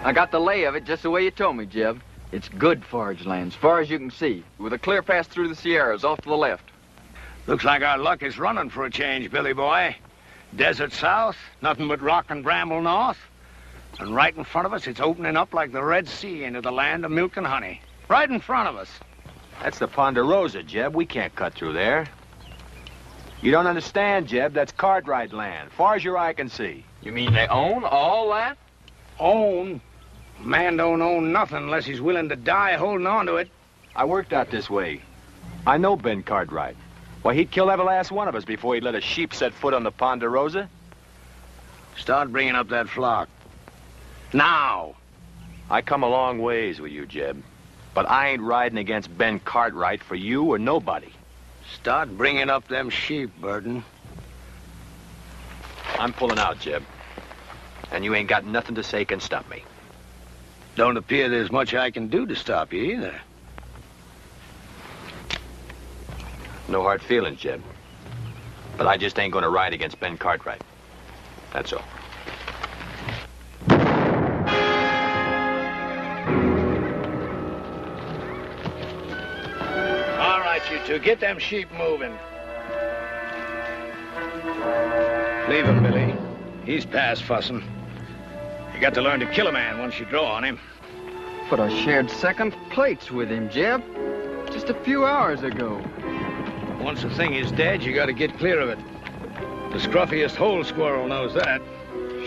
I got the lay of it just the way you told me, Jeb. It's good forage land, as far as you can see, with a clear pass through the Sierras off to the left. Looks like our luck is running for a change, Billy boy. Desert south, nothing but rock and bramble north. And right in front of us, it's opening up like the Red Sea into the land of milk and honey. Right in front of us. That's the Ponderosa, Jeb. We can't cut through there. You don't understand, Jeb. That's Cartwright land, far as your eye can see. You mean they own all that? Own? Man don't own nothing unless he's willing to die holding on to it. I worked out this way. I know Ben Cartwright. Why, he'd kill every last one of us before he'd let a sheep set foot on the Ponderosa. Start bringing up that flock. Now! I come a long ways with you, Jeb. But I ain't riding against Ben Cartwright for you or nobody. Start bringing up them sheep, Burton. I'm pulling out, Jeb. And you ain't got nothing to say can stop me. Don't appear there's much I can do to stop you, either. No hard feelings, Jeb. But I just ain't gonna ride against Ben Cartwright. That's all. All right, you two, get them sheep moving. Leave him, Billy. He's past fussing. You got to learn to kill a man once you draw on him. But I shared second plates with him, Jeb. Just a few hours ago. Once a thing is dead, you got to get clear of it. The scruffiest hole squirrel knows that.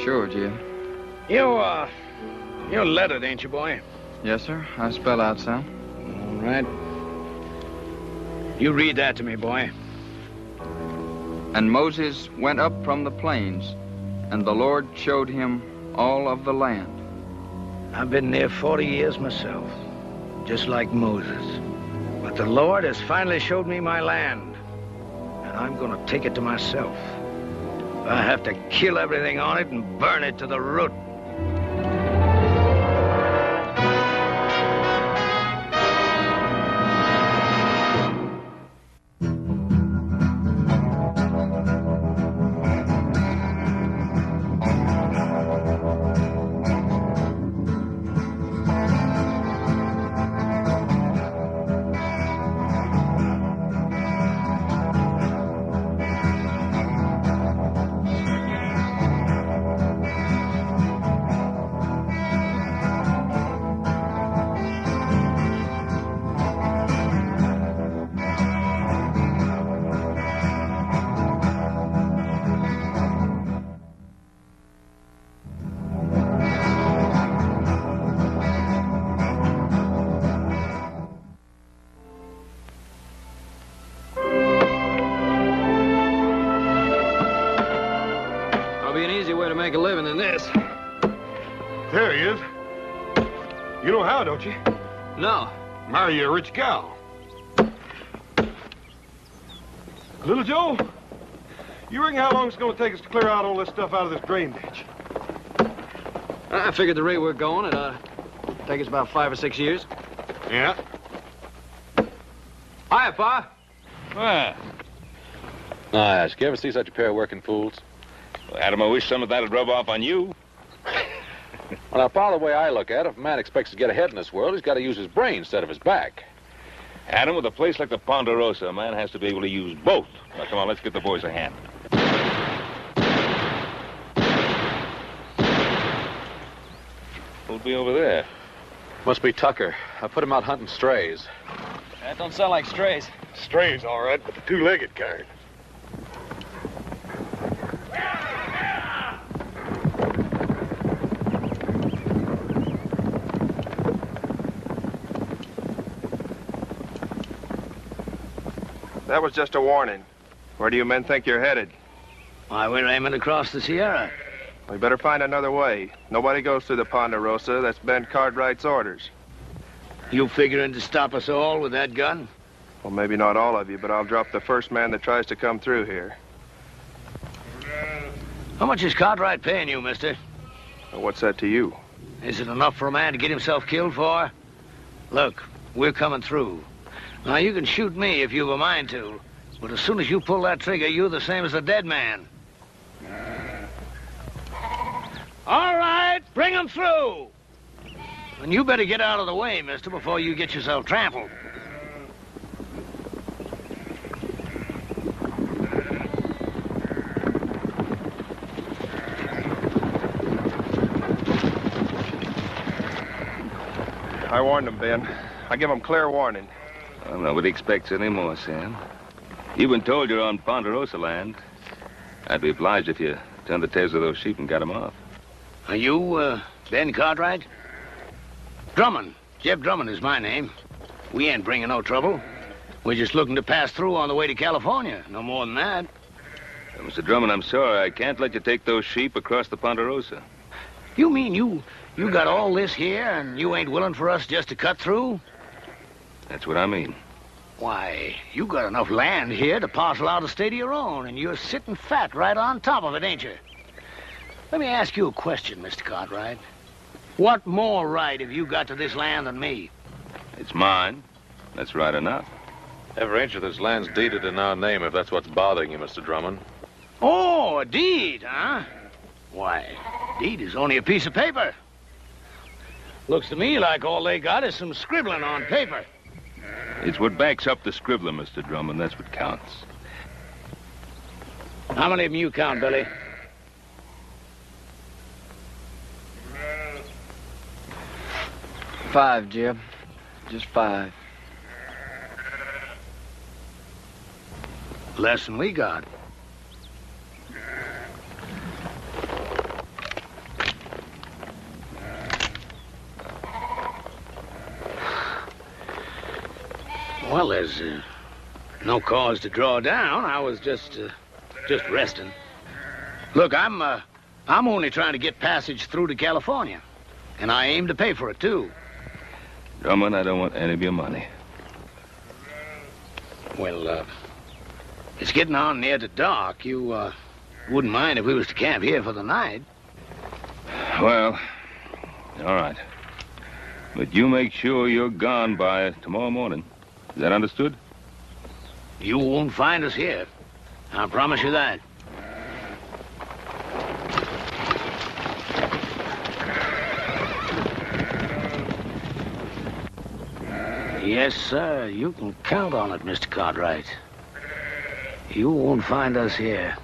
Sure, Jeb. You're lettered, ain't you, boy? Yes, sir. I spell out some. All right. You read that to me, boy. And Moses went up from the plains, and the Lord showed him all of the land. I've been there 40 years myself, just like Moses. But the Lord has finally showed me my land, and I'm going to take it to myself. I have to kill everything on it and burn it to the root. Make a living in this. There he is. You know how, don't you? No. Marry a rich gal. Little Joe, you reckon how long it's going to take us to clear out all this stuff out of this drain ditch? I figured the rate we're going, it'd take us about 5 or 6 years. Yeah. Hiya, Pa. Ah. Nice. You ever see such a pair of working fools? Well, Adam, I wish some of that would rub off on you. Well, now, Pa, the way I look at it, if a man expects to get ahead in this world, he's got to use his brain instead of his back. Adam, with a place like the Ponderosa, a man has to be able to use both. Now, come on, let's get the boys a hand. Who'll be over there? Must be Tucker. I put him out hunting strays. That don't sound like strays. Strays, all right, but the two-legged kind. That was just a warning. Where do you men think you're headed? Why, we're aiming across the Sierra. We better find another way. Nobody goes through the Ponderosa. That's Ben Cartwright's orders. You figuring to stop us all with that gun? Well, maybe not all of you, but I'll drop the first man that tries to come through here. How much is Cartwright paying you, mister? Well, what's that to you? Is it enough for a man to get himself killed for? Look, we're coming through. Now, you can shoot me if you've a mind to, but as soon as you pull that trigger, you're the same as a dead man. All right, bring him through. And you better get out of the way, mister, before you get yourself trampled. I warned them, Ben. I give them clear warning. Well, nobody expects any more, Sam. You've been told you're on Ponderosa land. I'd be obliged if you turned the tails of those sheep and got them off. Are you, Ben Cartwright? Drummond. Jeb Drummond is my name. We ain't bringing no trouble. We're just looking to pass through on the way to California. No more than that. Mr. Drummond, I'm sorry. I can't let you take those sheep across the Ponderosa. You mean you got all this here and you ain't willing for us just to cut through? That's what I mean. Why, you got enough land here to parcel out a state of your own, and you're sitting fat right on top of it, ain't you? Let me ask you a question, Mr. Cartwright. What more right have you got to this land than me? It's mine. That's right enough. Every inch of this land's deeded in our name, if that's what's bothering you, Mr. Drummond. Oh, a deed, huh? Why, deed is only a piece of paper. Looks to me like all they got is some scribbling on paper. It's what backs up the scribbler, Mr. Drummond. That's what counts. How many of them you count, Billy? Five, Jeb. Just 5. Less than we got. Well, there's no cause to draw down. I was just resting. Look, I'm only trying to get passage through to California, and I aim to pay for it too. Drummond, I don't want any of your money. Well, it's getting on near to dark. You wouldn't mind if we was to camp here for the night? Well, all right. But you make sure you're gone by tomorrow morning. Is that understood? You won't find us here. I promise you that. Yes, sir. You can count on it, Mr. Cartwright. You won't find us here.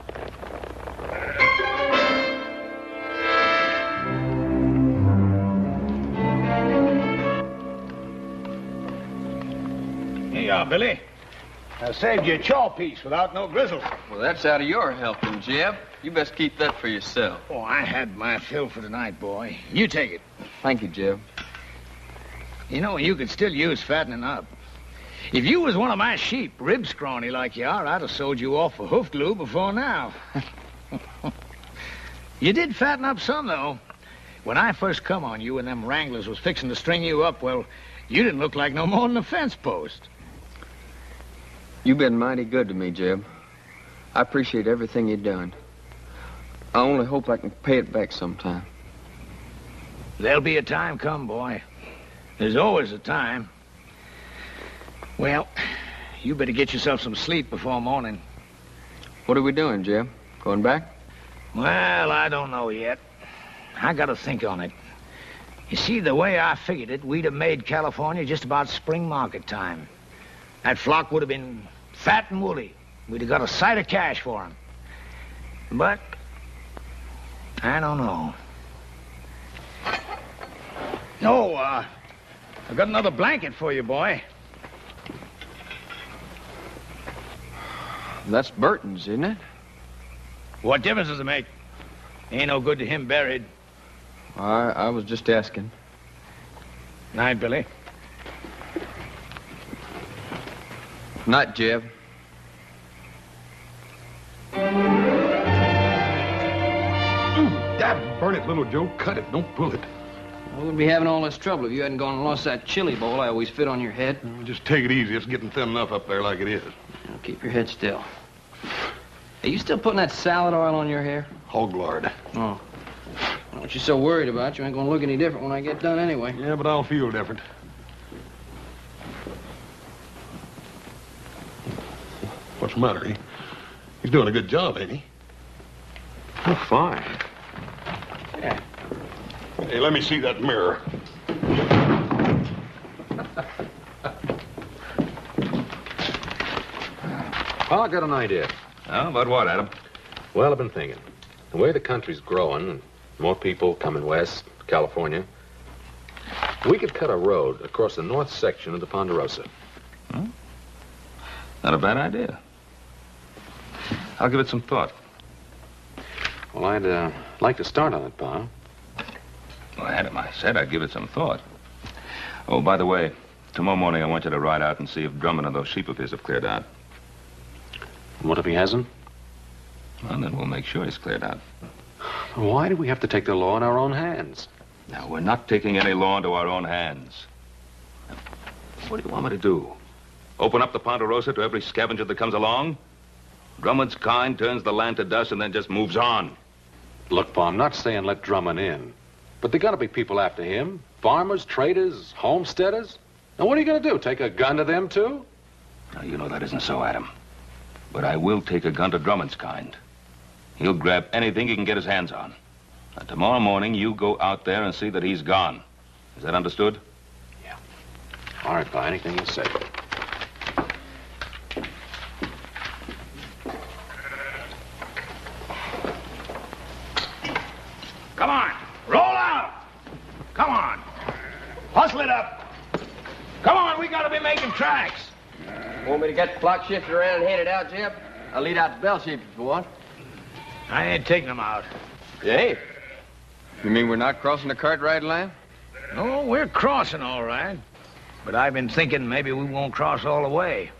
Here you are, Billy. I saved you a chaw piece without no grizzle. Well, that's out of your helping, Jeb. You best keep that for yourself. Oh, I had my fill for tonight, boy. You take it. Thank you, Jeb. You know, you could still use fattening up. If you was one of my sheep, rib scrawny like you are, I'd have sold you off for hoof glue before now. You did fatten up some, though. When I first come on you and them wranglers was fixing to string you up, well, you didn't look like no more than a fence post. You've been mighty good to me, Jeb. I appreciate everything you've done. I only hope I can pay it back sometime. There'll be a time come, boy. There's always a time. Well, you better get yourself some sleep before morning. What are we doing, Jeb? Going back? Well, I don't know yet. I gotta think on it. You see, the way I figured it, we'd have made California just about spring market time. That flock would have been fat and woolly. We'd have got a sight of cash for 'em. But I don't know. Oh, I've got another blanket for you, boy. That's Burton's, isn't it? What difference does it make? Ain't no good to him buried. I was just asking. Night, Billy. Night, Jeb. Dad, burn it, little Joe. Cut it. Don't pull it. We wouldn't be having all this trouble if you hadn't gone and lost that chili bowl I always fit on your head. Just take it easy. It's getting thin enough up there like it is. Now, keep your head still. Are you still putting that salad oil on your hair? Hog lard. Oh. What you so worried about? You ain't gonna look any different when I get done anyway. Yeah, but I'll feel different. What's the matter? He's doing a good job, ain't he? Oh, fine. Yeah. Hey, let me see that mirror. Well, I got an idea. Oh, about what, Adam? Well, I've been thinking. The way the country's growing, and more people coming west, California, we could cut a road across the north section of the Ponderosa. Huh? Not a bad idea. I'll give it some thought. Well, I'd like to start on it, Pa. Well, Adam, I said I'd give it some thought. Oh, by the way, tomorrow morning I want you to ride out and see if Drummond and those sheep of his have cleared out. What if he hasn't? Well, then we'll make sure he's cleared out. Why do we have to take the law in our own hands? Now, we're not taking any law into our own hands. What do you want me to do? Open up the Ponderosa to every scavenger that comes along? Drummond's kind turns the land to dust and then just moves on. Look, Pa, I'm not saying let Drummond in. But there gotta be people after him. Farmers, traders, homesteaders. Now, what are you gonna do? Take a gun to them, too? Now, you know that isn't so, Adam. But I will take a gun to Drummond's kind. He'll grab anything he can get his hands on. And tomorrow morning, you go out there and see that he's gone. Is that understood? Yeah. All right, Pa, anything you say. Come on, roll out. Come on, hustle it up. Come on, we gotta be making tracks. Want me to get the flock shifted around and head it out, Jeb? I'll lead out the bell sheep if you want. I ain't taking them out. You ain't? You mean we're not crossing the Cartwright line? No, we're crossing all right. But I've been thinking maybe we won't cross all the way.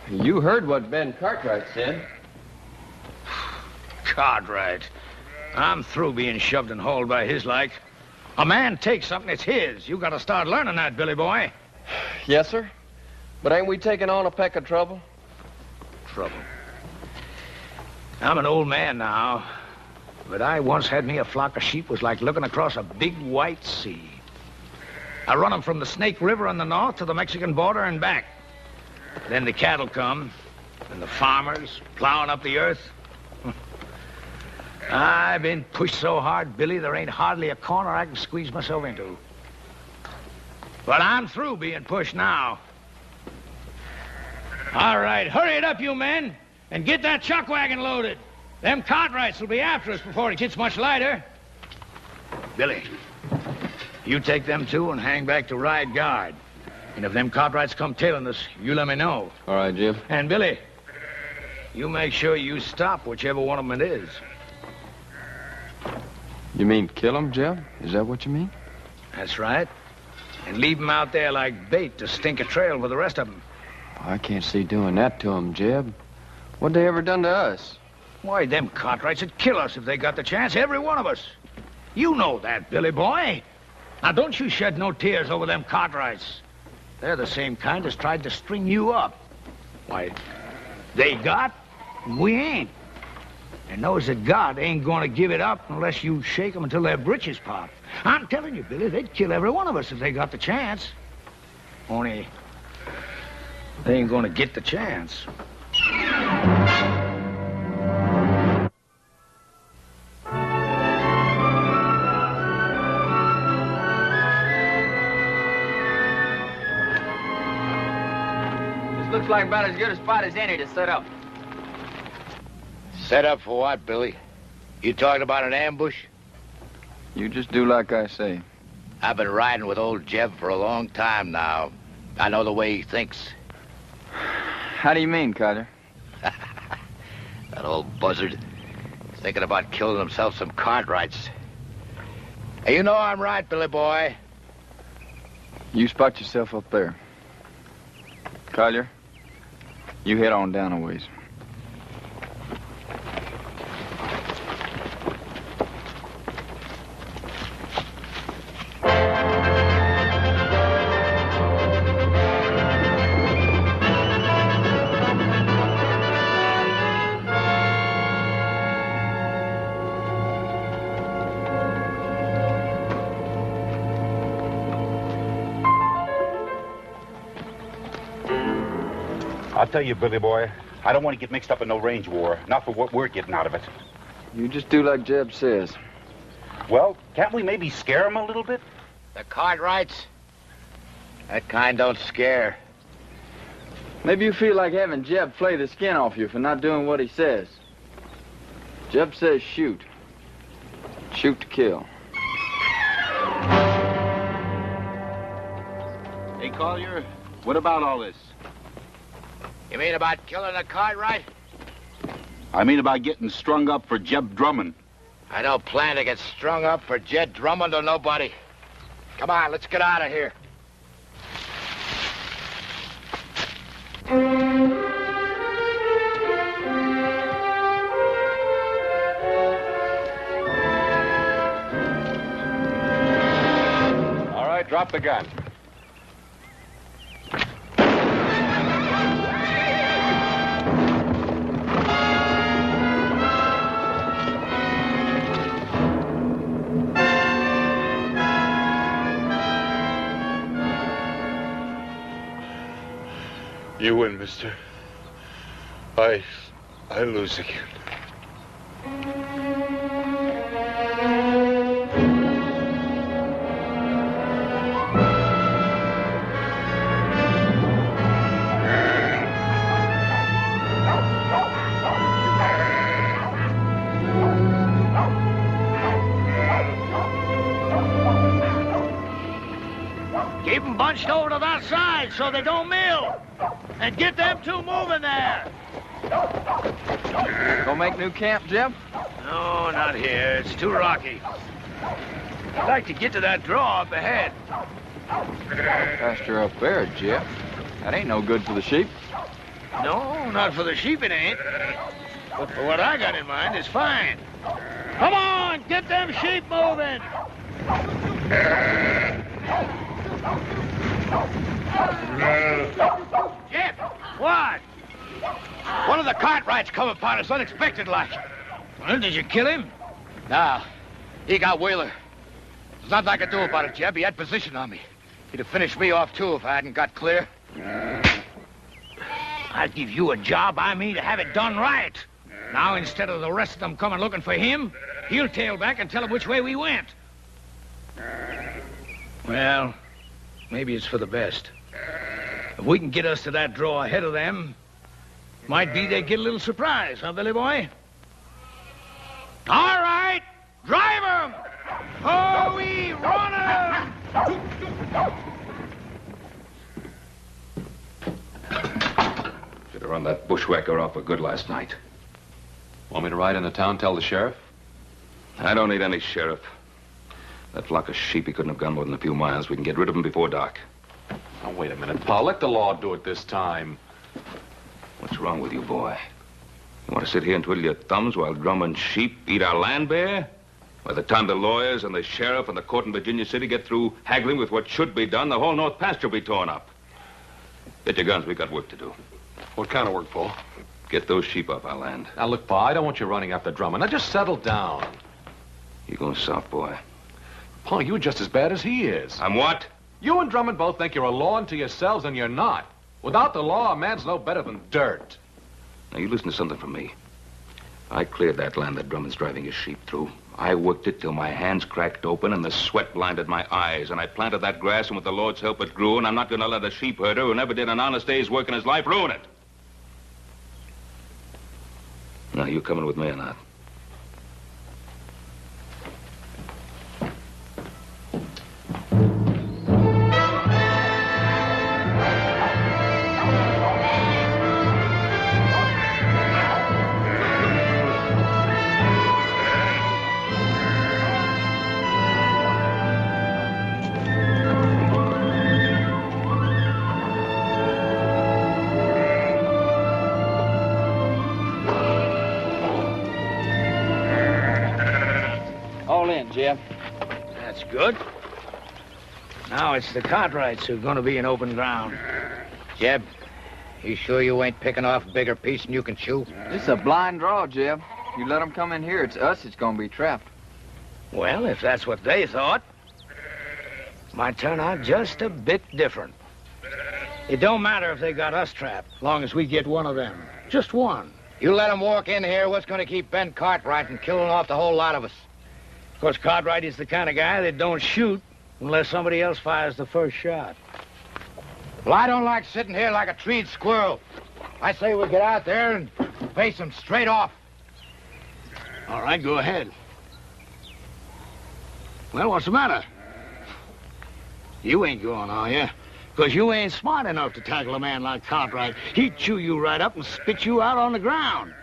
You heard what Ben Cartwright said. Cartwright. I'm through being shoved and hauled by his like. A man takes something, it's his. You gotta start learning that, Billy boy. Yes, sir. But ain't we taking on a peck of trouble? Trouble. I'm an old man now, but I once had me a flock of sheep was like looking across a big white sea. I run them from the Snake River in the north to the Mexican border and back. Then the cattle come, and the farmers plowing up the earth. I've been pushed so hard, Billy, there ain't hardly a corner I can squeeze myself into. But I'm through being pushed now. All right, hurry it up, you men, and get that chuck wagon loaded. Them Cartwrights will be after us before it gets much lighter. Billy, you take them two and hang back to ride guard. And if them Cartwrights come tailing us, you let me know. All right, Jim. And Billy, you make sure you stop whichever one of them it is. You mean kill him, Jeb? Is that what you mean? That's right. And leave them out there like bait to stink a trail for the rest of them. I can't see doing that to him, Jeb. What they ever done to us? Why, them Cartwrights would kill us if they got the chance, every one of us. You know that, Billy boy. Now, don't you shed no tears over them Cartwrights. They're the same kind as tried to string you up. Why, they got, and we ain't. And knows that God ain't gonna give it up unless you shake them until their britches pop. I'm telling you, Billy, they'd kill every one of us if they got the chance. Only, they ain't gonna get the chance. This looks like about as good a spot as any to set up. Set up for what, Billy? You talking about an ambush? You just do like I say. I've been riding with old Jeb for a long time now. I know the way he thinks. How do you mean, Carter? That old buzzard. Thinking about killing himself some Cartwrights. Hey, you know I'm right, Billy boy. You spot yourself up there. Collier, you head on down a ways. I'll tell you, Billy boy, I don't want to get mixed up in no range war. Not for what we're getting out of it. You just do like Jeb says. Well, can't we maybe scare him a little bit? The Cartwrights? That kind don't scare. Maybe you feel like having Jeb flay the skin off you for not doing what he says. Jeb says shoot. Shoot to kill. Hey, Collier, what about all this? You mean about killing the Cartwright? I mean about getting strung up for Jeb Drummond. I don't plan to get strung up for Jed Drummond or nobody. Come on, let's get out of here. All right, drop the gun. You win, mister. I lose again. Keep them bunched over to that side so they don't mill. And get them two moving there. Gonna make new camp, Jeb? No, not here. It's too rocky. I'd like to get to that draw up ahead. Pasture up there, Jeb. That ain't no good for the sheep. No, not for the sheep it ain't. But for what I got in mind, it's fine. Come on, get them sheep moving. Jeb! What? One of the Cartwrights come upon us unexpected like. Well, did you kill him? Nah, he got Wheeler. There's nothing I could do about it, Jeb. He had position on me. He'd have finished me off, too, if I hadn't got clear. I'll give you a job. I mean to have it done right. Now, instead of the rest of them coming looking for him, he'll tail back and tell them which way we went. Well, maybe it's for the best. If we can get us to that draw ahead of them, might be they get a little surprise, huh, Billy Boy? All right, drive 'em! Oh, we run 'em! Should have run that bushwhacker off for good last night. Want me to ride into town, tell the sheriff? I don't need any sheriff. That flock of sheep, he couldn't have gone more than a few miles. We can get rid of them before dark. Now, wait a minute, Paul. Let the law do it this time. What's wrong with you, boy? You want to sit here and twiddle your thumbs while Drummond's sheep eat our land bare? By the time the lawyers and the sheriff and the court in Virginia City get through haggling with what should be done, the whole North Pasture will be torn up. Get your guns. We got work to do. What kind of work, Paul? Get those sheep off our land. Now, look, Paul, I don't want you running after Drummond. Now, just settle down. You going soft, boy? Paul, you're just as bad as he is. I'm what? You and Drummond both think you're a law unto yourselves, and you're not. Without the law, a man's no better than dirt. Now, you listen to something from me. I cleared that land that Drummond's driving his sheep through. I worked it till my hands cracked open and the sweat blinded my eyes. And I planted that grass, and with the Lord's help, it grew. And I'm not going to let a sheep herder who never did an honest day's work in his life ruin it. Now, you coming with me or not? Jeb. That's good. Now it's the Cartwrights who are going to be in open ground. Jeb, you sure you ain't picking off a bigger piece than you can chew? This is a blind draw, Jeb. You let them come in here, it's us that's going to be trapped. Well, if that's what they thought, might turn out just a bit different. It don't matter if they got us trapped, long as we get one of them. Just one. You let them walk in here, what's going to keep Ben Cartwright from killing off the whole lot of us? Of course, Cartwright is the kind of guy that don't shoot unless somebody else fires the first shot. Well, I don't like sitting here like a treed squirrel. I say we get out there and face them straight off. All right, go ahead. Well, what's the matter? You ain't going, are you? Because you ain't smart enough to tackle a man like Cartwright. He'd chew you right up and spit you out on the ground.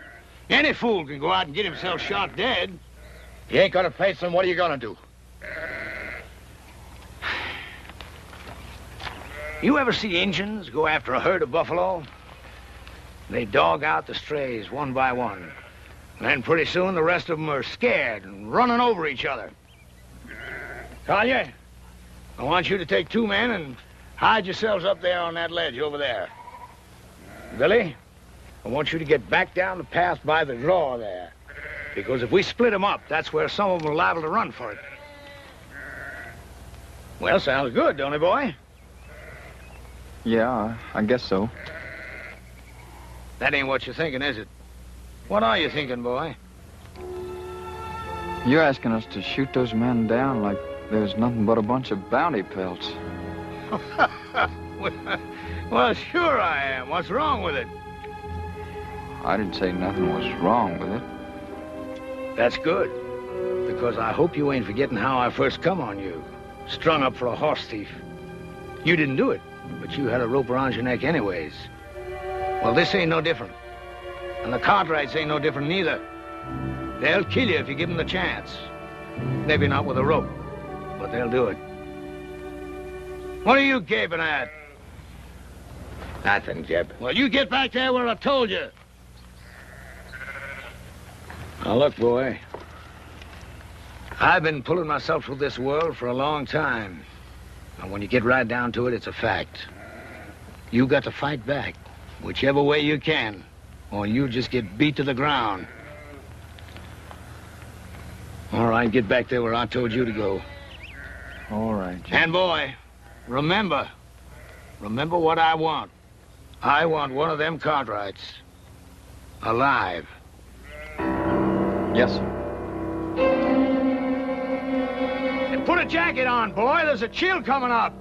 Any fool can go out and get himself shot dead. You ain't gonna face him, what are you gonna do? You ever see Injuns go after a herd of buffalo? They dog out the strays one by one. And then pretty soon the rest of them are scared and running over each other. Collier, I want you to take 2 men and hide yourselves up there on that ledge over there. Billy, I want you to get back down the path by the draw there. Because if we split them up, that's where some of them are liable to run for it. Well, sounds good, don't it, boy? Yeah, I guess so. That ain't what you're thinking, is it? What are you thinking, boy? You're asking us to shoot those men down like there's nothing but a bunch of bounty pelts. Well, sure I am. What's wrong with it? I didn't say nothing was wrong with it. That's good. Because I hope you ain't forgetting how I first come on you. Strung up for a horse thief. You didn't do it, but you had a rope around your neck anyways. Well, this ain't no different. And the Cartwrights ain't no different neither. They'll kill you if you give them the chance. Maybe not with a rope, but they'll do it. What are you gaping at? Nothing, Jeb. Well, you get back there where I told you. Now, look, boy. I've been pulling myself through this world for a long time. And when you get right down to it, it's a fact. You got to fight back, whichever way you can, or you just get beat to the ground. All right, get back there where I told you to go. All right, Jeb. And, boy, remember what I want. I want one of them Cartwrights alive. Yes, sir. And put a jacket on, boy. There's a chill coming up.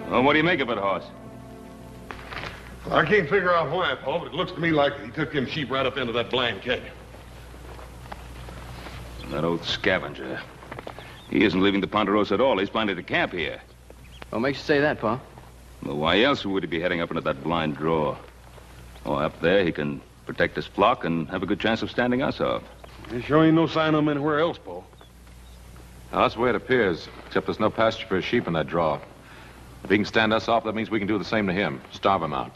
Well, what do you make of it, Hoss? I can't figure out why, Paul, but it looks to me like he took them sheep right up into that blind canyon. That old scavenger. He isn't leaving the Ponderosa at all. He's planning to camp here. What makes you say that, Pa? Well, why else would he be heading up into that blind draw? Oh, up there he can protect his flock and have a good chance of standing us off. There sure ain't no sign of him anywhere else, Paul. Now, that's the way it appears, except there's no pasture for his sheep in that draw. If he can stand us off, that means we can do the same to him. Starve him out.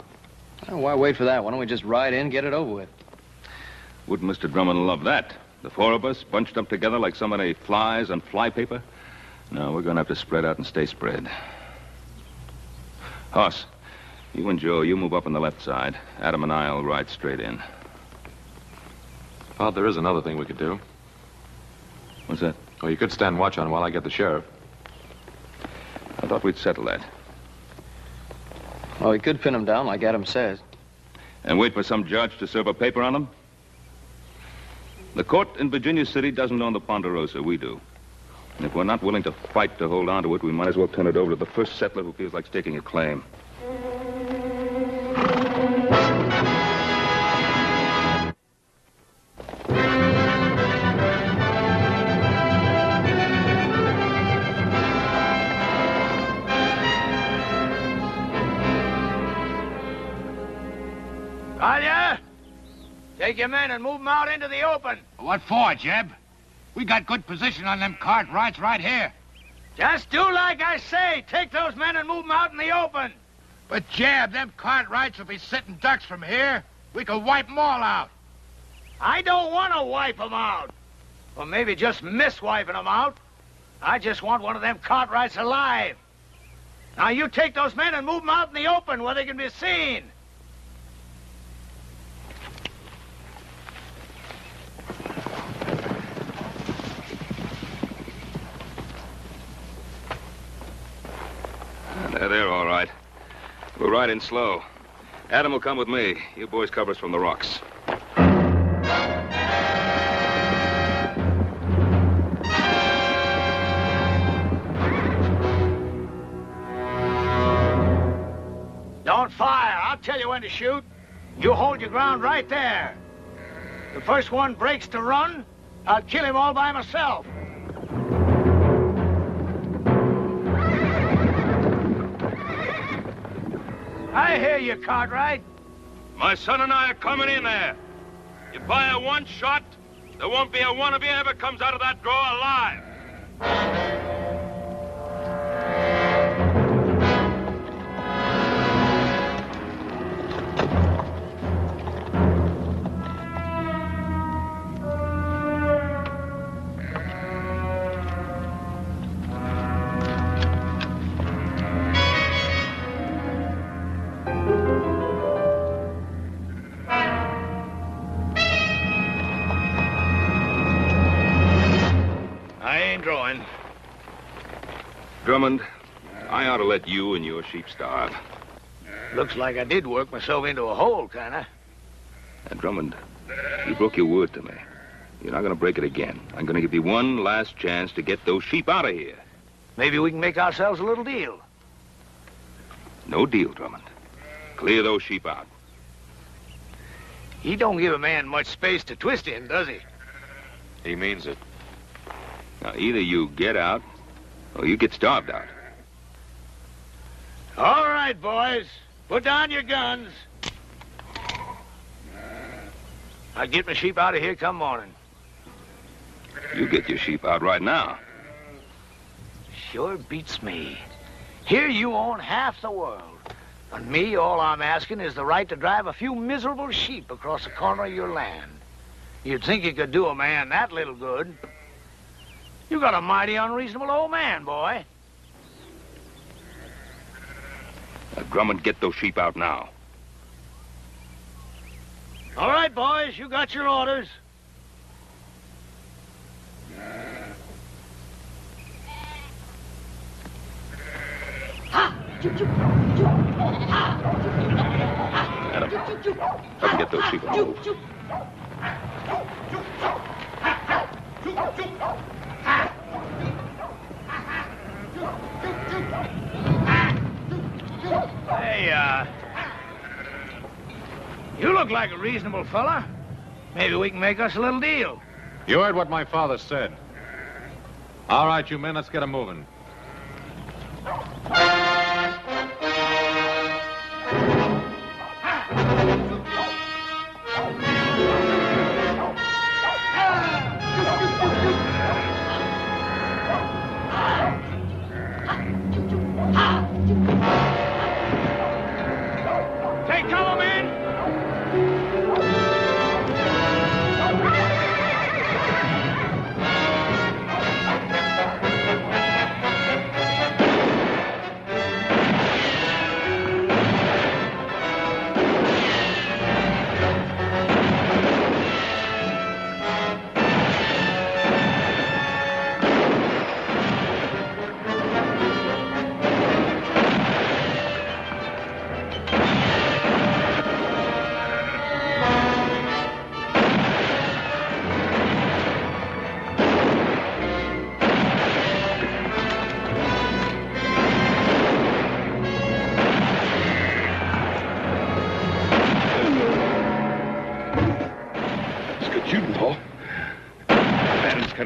Oh, why wait for that? Why don't we just ride in, get it over with? Wouldn't Mr. Drummond love that? The 4 of us bunched up together like so many flies on flypaper? No, we're going to have to spread out and stay spread. Hoss, you and Joe, you move up on the left side. Adam and I'll ride straight in. Oh, there is another thing we could do. What's that? Well, you could stand watch on while I get the sheriff. I thought we'd settle that. Well, we could pin him down like Adam says. And wait for some judge to serve a paper on him? The court in Virginia City doesn't own the Ponderosa. We do. And if we're not willing to fight to hold on to it, we might as well turn it over to the first settler who feels like staking a claim. Collier, take your men and move them out into the open. What for, Jeb? We got good position on them Cartwrights right here. Just do like I say. Take those men and move them out in the open. But, Jeb, them Cartwrights will be sitting ducks from here. We could wipe them all out. I don't want to wipe them out. Or maybe just miss wiping them out. I just want one of them Cartwrights alive. Now, you take those men and move them out in the open where they can be seen. There ride in slow. Adam will come with me. You boys cover us from the rocks. Don't fire. I'll tell you when to shoot. You hold your ground right there. The first one breaks to run, I'll kill him all by myself. I hear you, Cartwright. My son and I are coming in there. You fire one shot, there won't be a one of you ever comes out of that drawer alive. Drummond, I ought to let you and your sheep starve. Looks like I did work myself into a hole, kinda. And Drummond, you broke your word to me. You're not going to break it again. I'm going to give you one last chance to get those sheep out of here. Maybe we can make ourselves a little deal. No deal, Drummond. Clear those sheep out. He don't give a man much space to twist in, does he? He means it. Now, either you get out, or you get starved out. All right, boys. Put down your guns. I'll get my sheep out of here come morning. You get your sheep out right now. Sure beats me. Here you own half the world. And me, all I'm asking is the right to drive a few miserable sheep across the corner of your land. You'd think you could do a man that little good. You got a mighty unreasonable old man, boy. Now, Drummond, get those sheep out now. All right, boys, you got your orders. Adam, help me get those sheep on the move. Hey, you look like a reasonable fella. Maybe we can make us a little deal. You heard what my father said. All right, you men, let's get 'em moving. Take cover, men!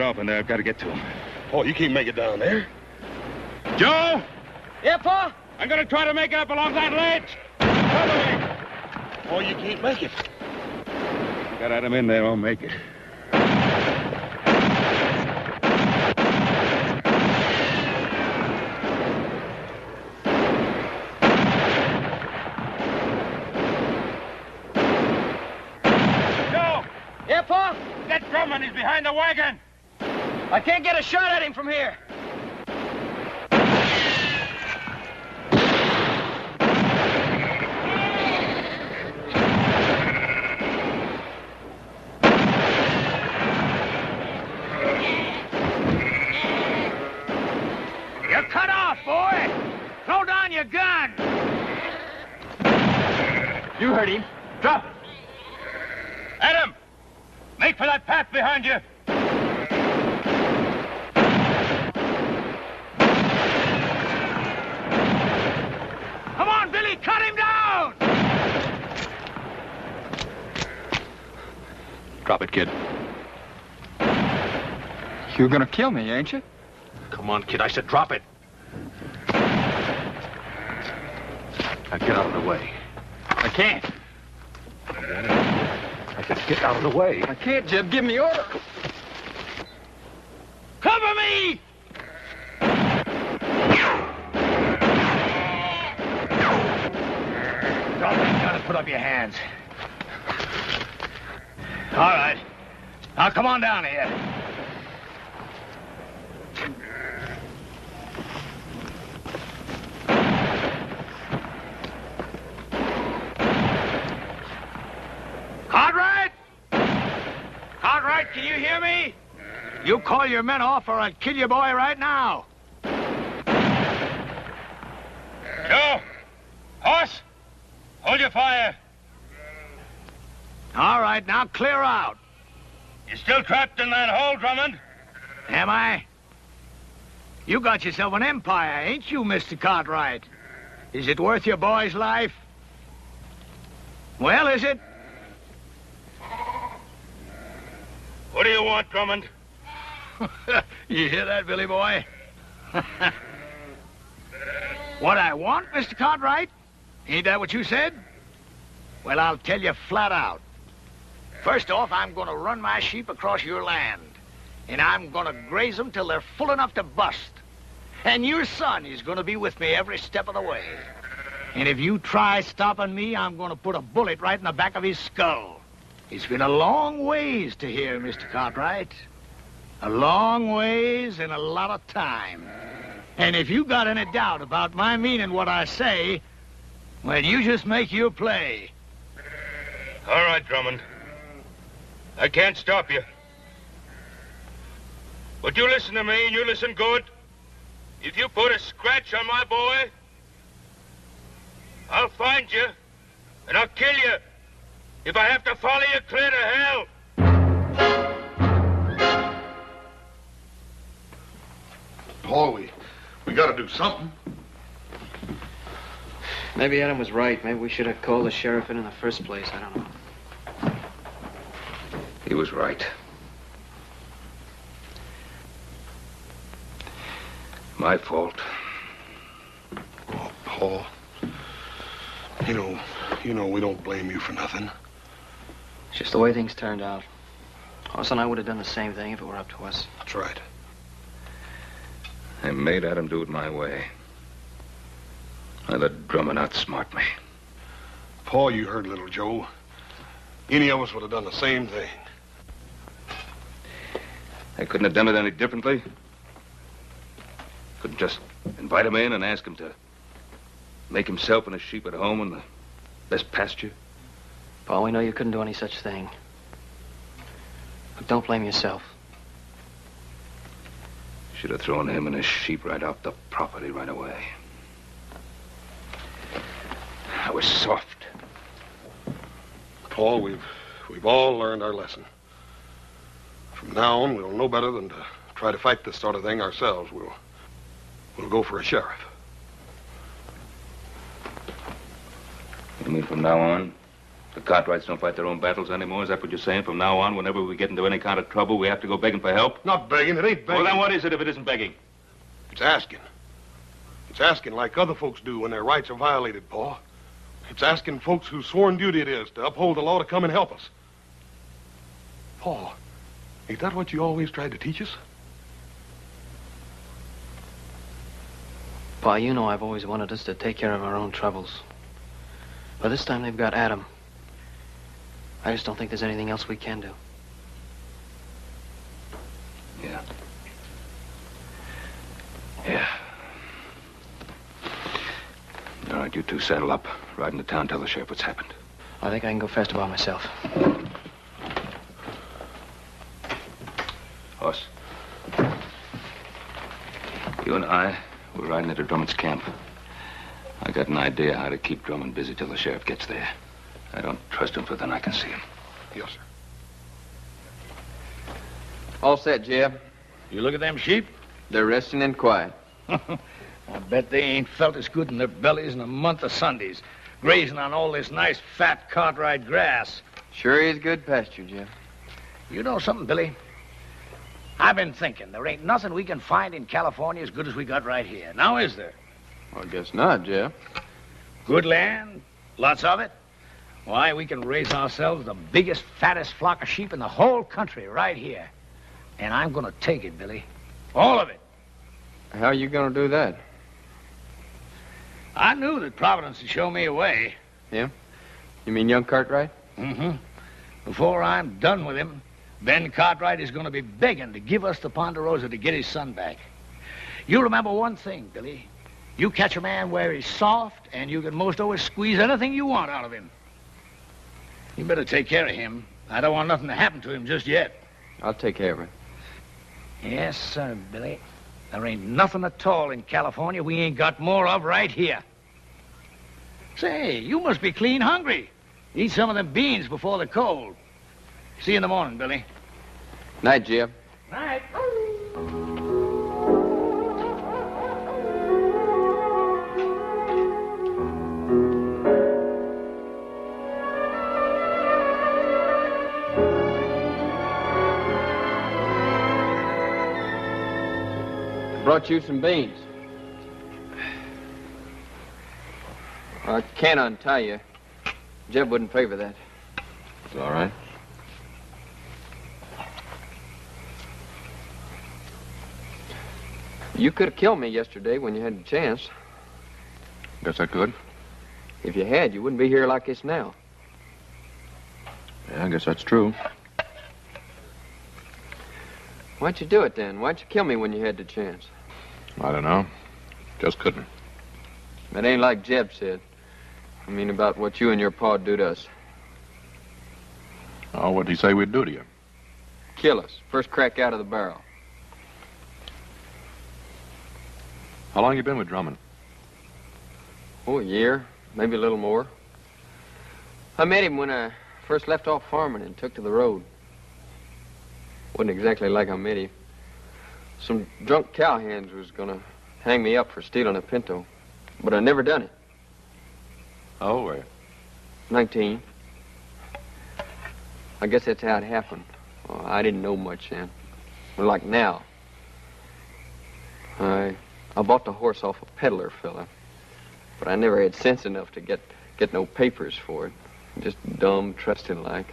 Off in there. I've got to get to him. Oh, you can't make it down there. Joe! Yeah, Pa? I'm going to try to make it up along that ledge. Follow me. Oh, you can't make it. Got Adam in there, I'll make it. Joe! Yeah, Pa? That Drummond is behind the wagon. I can't get a shot at him from here. You're cut off, boy. Throw down your gun. You heard him. Drop it. Adam! Make for that path behind you. Come on, Billy, cut him down! Drop it, kid. You're gonna kill me, ain't you? Come on, kid. I said drop it. Now get out of the way. I can't. I said get out of the way. I can't, Jeb. Give me order. Cover me! Drop that gun and put up your hands. All right. Now come on down here. Cartwright! Cartwright, can you hear me? You call your men off or I'll kill your boy right now. Joe! Horse! Hold your fire. All right, now clear out. You're still trapped in that hole, Drummond? Am I? You got yourself an empire, ain't you, Mr. Cartwright? Is it worth your boy's life? Well, is it? What do you want, Drummond? You hear that, Billy boy? What I want, Mr. Cartwright? Ain't that what you said? Well, I'll tell you flat out. First off, I'm going to run my sheep across your land. And I'm going to graze them till they're full enough to bust. And your son is going to be with me every step of the way. And if you try stopping me, I'm going to put a bullet right in the back of his skull. It's been a long ways to here, Mr. Cartwright. A long ways and a lot of time. And if you got any doubt about my meaning what I say, well, you just make your play. All right, Drummond. I can't stop you. But you listen to me, and you listen good. If you put a scratch on my boy, I'll find you, and I'll kill you. If I have to follow you clear to hell. Paul, we got to do something. Maybe Adam was right. Maybe we should have called the sheriff in the first place. I don't know. He was right. My fault. Oh, Paul. You know we don't blame you for nothing. It's just the way things turned out. Hoss and I would have done the same thing if it were up to us. That's right. I made Adam do it my way. I let Drummond outsmart me. Paul, you heard little Joe. Any of us would have done the same thing. I couldn't have done it any differently. Couldn't just invite him in and ask him to make himself and his sheep at home in the best pasture. Paul, we know you couldn't do any such thing. But don't blame yourself. Should have thrown him and his sheep right off the property right away. I was soft. Paul, we've all learned our lesson. From now on, we'll know better than to try to fight this sort of thing ourselves. We'll go for a sheriff. You mean from now on, the Cartwrights don't fight their own battles anymore? Is that what you're saying? From now on, whenever we get into any kind of trouble, we have to go begging for help? Not begging. It ain't begging. Well, then what is it if it isn't begging? It's asking. It's asking like other folks do when their rights are violated, Paul. It's asking folks whose sworn duty it is to uphold the law to come and help us. Paul, ain't that what you always tried to teach us? Pa, you know I've always wanted us to take care of our own troubles. But this time they've got Adam. I just don't think there's anything else we can do. Yeah. Yeah. All right, you two saddle up. Ride into town, tell the sheriff what's happened. I think I can go faster by myself. Hoss. You and I, we're riding into Drummond's camp. I got an idea how to keep Drummond busy till the sheriff gets there. I don't trust him further than I can see him. Yes, sir. All set, Jeb. You look at them sheep? They're resting and quiet. I bet they ain't felt as good in their bellies in a month of Sundays, grazing on all this nice, fat Cartwright grass. Sure is good pasture, Jeb. You know something, Billy? I've been thinking there ain't nothing we can find in California as good as we got right here. Now, is there? Well, I guess not, Jeb. Good land, lots of it. Why, we can raise ourselves the biggest, fattest flock of sheep in the whole country right here. And I'm going to take it, Billy. All of it. How are you going to do that? I knew that Providence would show me a way. Yeah? You mean young Cartwright? Mm-hmm. Before I'm done with him, Ben Cartwright is going to be begging to give us the Ponderosa to get his son back. You remember one thing, Billy. You catch a man where he's soft, and you can most always squeeze anything you want out of him. You better take care of him. I don't want nothing to happen to him just yet. I'll take care of it. Yes, sir, Billy. There ain't nothing at all in California we ain't got more of right here. Say, you must be clean hungry. Eat some of them beans before the cold. See you in the morning, Billy. Night, Jeb. Night. Brought you some beans. I can't untie you. Jeb wouldn't favor that. It's all right. You could have killed me yesterday when you had the chance. Guess I could. If you had, you wouldn't be here like this now. Yeah, I guess that's true. Why'd you do it then? Why'd you kill me when you had the chance? I don't know. Just couldn't. That ain't like Jeb said. I mean about what you and your pa do to us. Oh, what'd he say we'd do to you? Kill us. First crack out of the barrel. How long you been with Drummond? Oh, a year. Maybe a little more. I met him when I first left off farming and took to the road. Wasn't exactly like I met him. Some drunk cowhands was gonna hang me up for stealing a pinto, but I never done it. How old were you? 19. I guess that's how it happened. Oh, I didn't know much then. But like now. I bought the horse off a peddler fella, but I never had sense enough to get no papers for it. Just dumb, trusting like.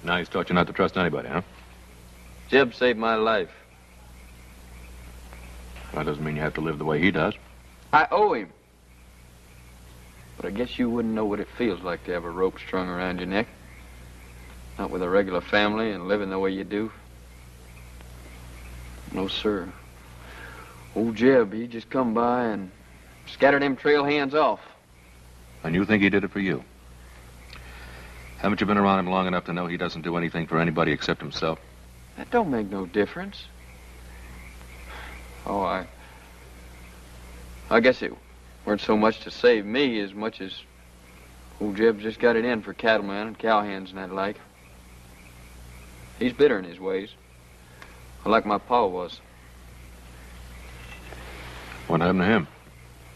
Now he's taught you not to trust anybody, huh? Jeb saved my life. That doesn't mean you have to live the way he does. I owe him. But I guess you wouldn't know what it feels like to have a rope strung around your neck. Not with a regular family and living the way you do. No, sir. Old Jeb, he just come by and scattered them trail hands off. And you think he did it for you? Haven't you been around him long enough to know he doesn't do anything for anybody except himself? That don't make no difference. Oh, I guess it weren't so much to save me as much as old Jeb just got it in for cattlemen and cowhands and that like. He's bitter in his ways, like my pa was. What happened to him?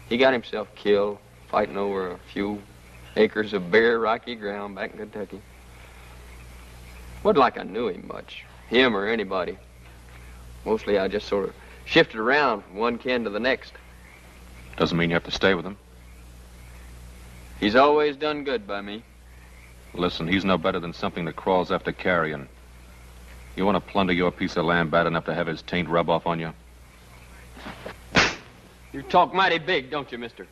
He got himself killed fighting over a few acres of bare, rocky ground back in Kentucky. Wasn't like I knew him much, him or anybody. Mostly I just sort of shifted around from one kin to the next. Doesn't mean you have to stay with him. He's always done good by me. Listen, he's no better than something that crawls after carrion. You want to plunder your piece of land bad enough to have his taint rub off on you? You talk mighty big, don't you, mister?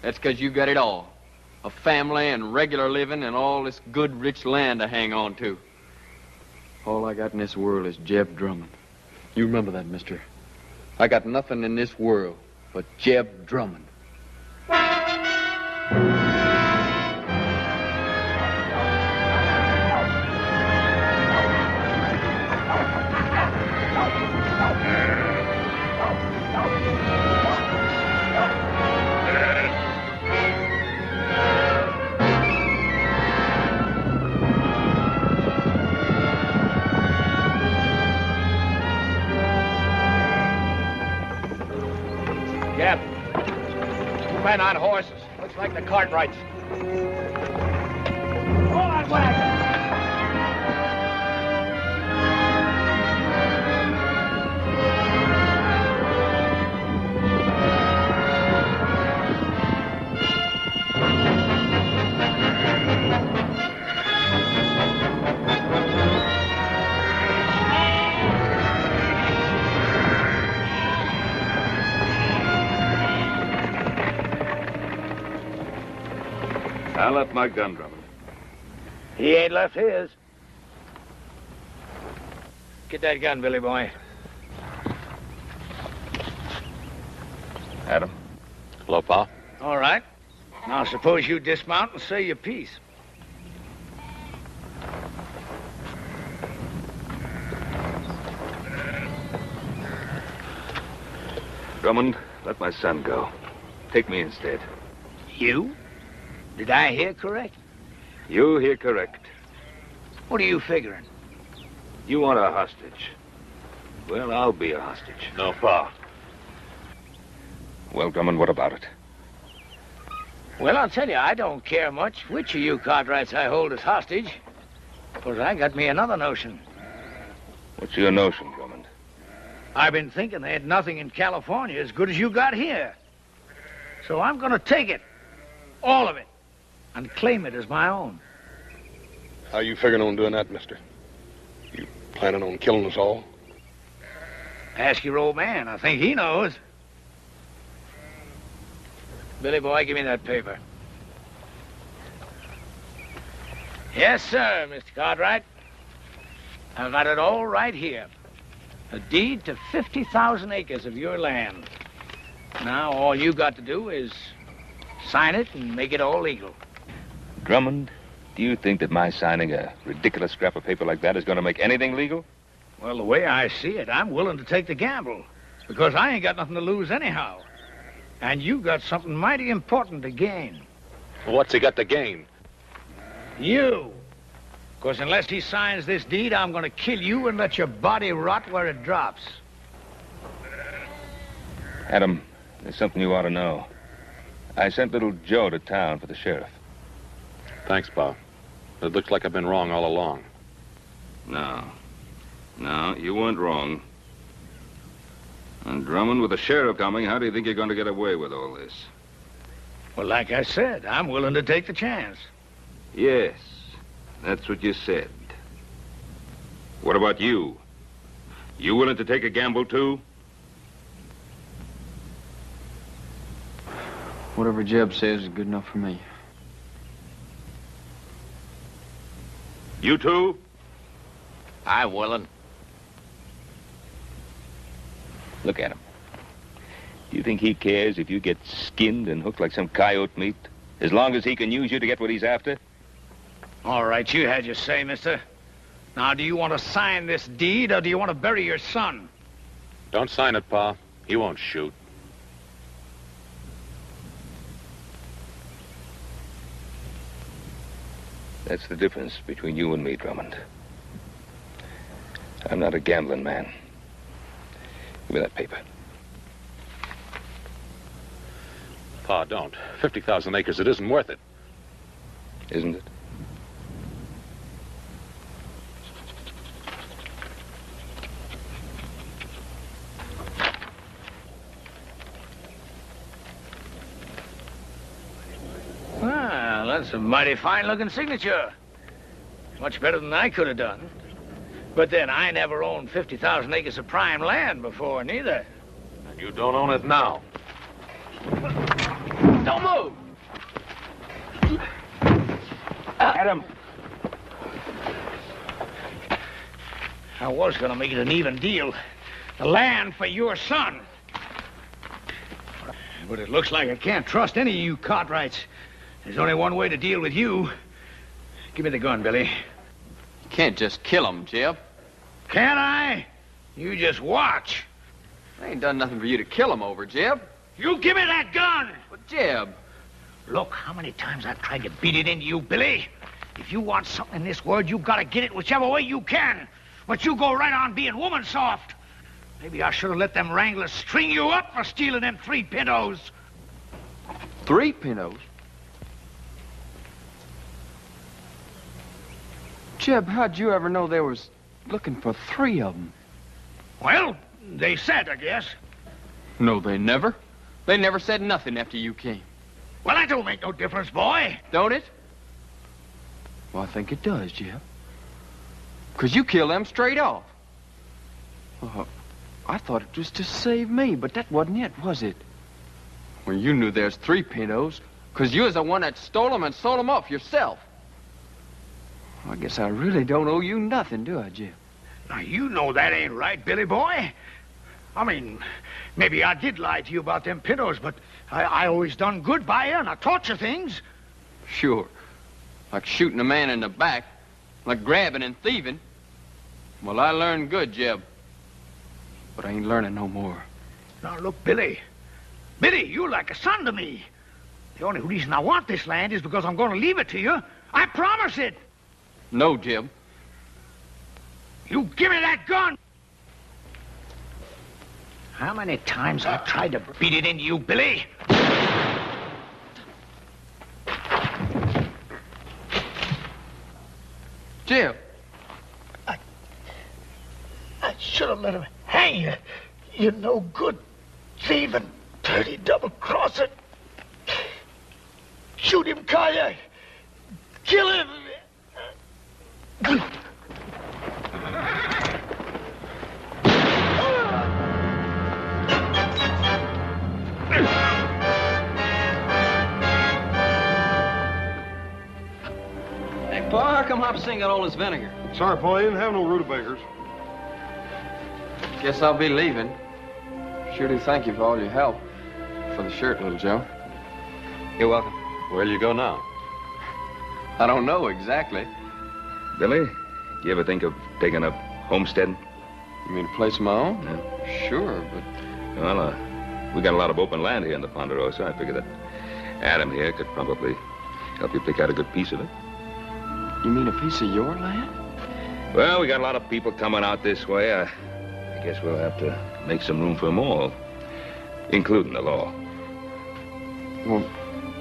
That's 'cause you got it all. A family and regular living and all this good, rich land to hang on to. All I got in this world is Jeb Drummond. You remember that, mister. I got nothing in this world but Jeb Drummond. Cap, men on horses. Looks like the Cartwrights. Hold on, wagon. I left my gun, Drummond. He ain't left his. Get that gun, Billy boy. Adam. Hello, Pa. All right. Now suppose you dismount and say your piece. Drummond, let my son go. Take me instead. You? Did I hear correct? You hear correct. What are you figuring? You want a hostage. Well, I'll be a hostage. No, Pa. Well, Drummond, what about it? Well, I'll tell you, I don't care much which of you Cartwrights I hold as hostage. Because I got me another notion. What's your notion, Drummond? I've been thinking they had nothing in California as good as you got here. So I'm going to take it. All of it. And claim it as my own. How you figuring on doing that, mister? You planning on killing us all? Ask your old man. I think he knows. Billy boy, give me that paper. Yes, sir, Mr. Cartwright. I've got it all right here. A deed to 50,000 acres of your land. Now, all you got to do is sign it and make it all legal. Drummond, do you think that my signing a ridiculous scrap of paper like that is going to make anything legal? Well, the way I see it, I'm willing to take the gamble. Because I ain't got nothing to lose anyhow. And you got something mighty important to gain. What's he got to gain? You. Because unless he signs this deed, I'm going to kill you and let your body rot where it drops. Adam, there's something you ought to know. I sent little Joe to town for the sheriff. Thanks, Pa. It looks like I've been wrong all along. No. No, you weren't wrong. And Drummond, with the sheriff coming, how do you think you're going to get away with all this? Well, like I said, I'm willing to take the chance. Yes, that's what you said. What about you? You willing to take a gamble, too? Whatever Jeb says is good enough for me. You too? I'm willing. Look at him. Do you think he cares if you get skinned and hooked like some coyote meat, as long as he can use you to get what he's after? All right, you had your say, mister. Now, do you want to sign this deed, or do you want to bury your son? Don't sign it, Pa. He won't shoot. That's the difference between you and me, Drummond. I'm not a gambling man. Give me that paper. Pa, don't. 50,000 acres, it isn't worth it. Isn't it? Well, that's a mighty fine-looking signature. Much better than I could have done. But then, I never owned 50,000 acres of prime land before, neither. And you don't own it now. Don't move! Adam! I was going to make it an even deal. The land for your son. But it looks like I can't trust any of you Cartwrights. There's only one way to deal with you. Give me the gun, Billy. You can't just kill him, Jeb. Can't I? You just watch. I ain't done nothing for you to kill him over, Jeb. You give me that gun! But, Jeb... Look, how many times I've tried to beat it into you, Billy. If you want something in this world, you've got to get it whichever way you can. But you go right on being woman soft. Maybe I should have let them wranglers string you up for stealing them 3 pintos. 3 pintos? Jeb, how'd you ever know they was looking for 3 of them? Well, they said, I guess. No, they never. They never said nothing after you came. Well, that don't make no difference, boy. Don't it? Well, I think it does, Jeb. 'Cause you killed them straight off. I thought it was to save me, but that wasn't it, was it? Well, you knew there's 3 pintos, 'cause you was the one that stole them and sold them off yourself. I guess I really don't owe you nothing, do I, Jeb? Now, you know that ain't right, Billy boy. I mean, maybe I did lie to you about them pintos, but I always done good by you, and I taught you things. Sure. Like shooting a man in the back, like grabbing and thieving. Well, I learned good, Jeb. But I ain't learning no more. Now, look, Billy. Billy, you're like a son to me. The only reason I want this land is because I'm going to leave it to you. I promise it. No, Jeb. You give me that gun! How many times I've tried to beat it into you, Billy? Jeb. I should have let him hang you. You're no good thieving, dirty double-crosser. Shoot him, Kaya. Kill him. Hey, Pa, how come Hopsing got all this vinegar? Sorry, Paul, you didn't have no rutabagas. Guess I'll be leaving. Sure do thank you for all your help. For the shirt, little Joe. You're welcome. Where'll you go now? I don't know exactly. Billy, you ever think of taking up homesteading? You mean a place of my own? Yeah. Sure, but... Well, we got a lot of open land here in the Ponderosa. I figure that Adam here could probably help you pick out a good piece of it. You mean a piece of your land? Well, we got a lot of people coming out this way. I guess we'll have to make some room for them all, including the law. Well,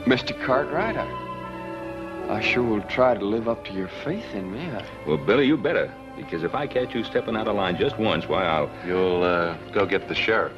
Mr. Cartwright, I sure will try to live up to your faith in me. Well, Billy, you better, because if I catch you stepping out of line just once, why, I'll... You'll, go get the sheriff.